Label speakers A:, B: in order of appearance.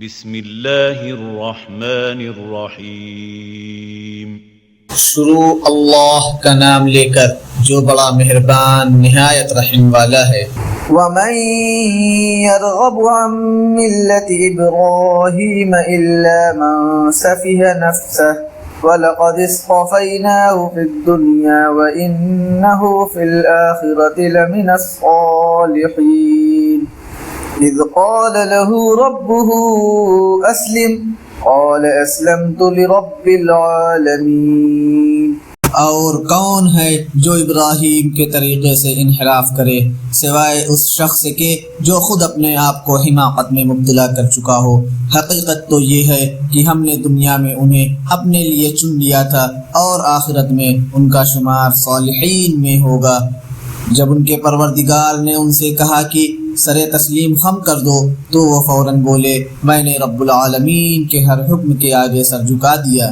A: بسم اللہ الرحمن الرحیم۔
B: شروع اللہ کا نام لے کر جو بڑا مہربان نہایت رحم والا ہے۔
C: وَمَن يَرْغَبُ عَن مِّلَّةِ إِبْرَاهِيمَ إِلَّا مَن سَفِهَ نَفْسَهُ وَلَقَدِ اصْطَفَيْنَاهُ فِي الدُّنْيَا وَإِنَّهُ فِي الْآخِرَةِ لَمِنَ الصَّالِحِينَ إِذْ قَالَ لَهُ رَبُّهُ أَسْلِمْ قَالَ أَسْلَمْتُ لِرَبِّ الْعَالَمِينَ۔
B: اور کون ہے جو ابراہیم کے طریقے سے انحراف کرے سوائے اس شخص کے جو خود اپنے آپ کو حماقت میں مبتلا کر چکا ہو۔ حقیقت تو یہ ہے کہ ہم نے دنیا میں انہیں اپنے لیے چن لیا تھا اور آخرت میں ان کا شمار صالحین میں ہوگا۔ جب ان کے پروردگار نے ان سے کہا کہ سر تسلیم خم کر دو تو وہ فوراً بولے میں نے رب العالمین کے ہر حکم کے آگے سر جھکا دیا۔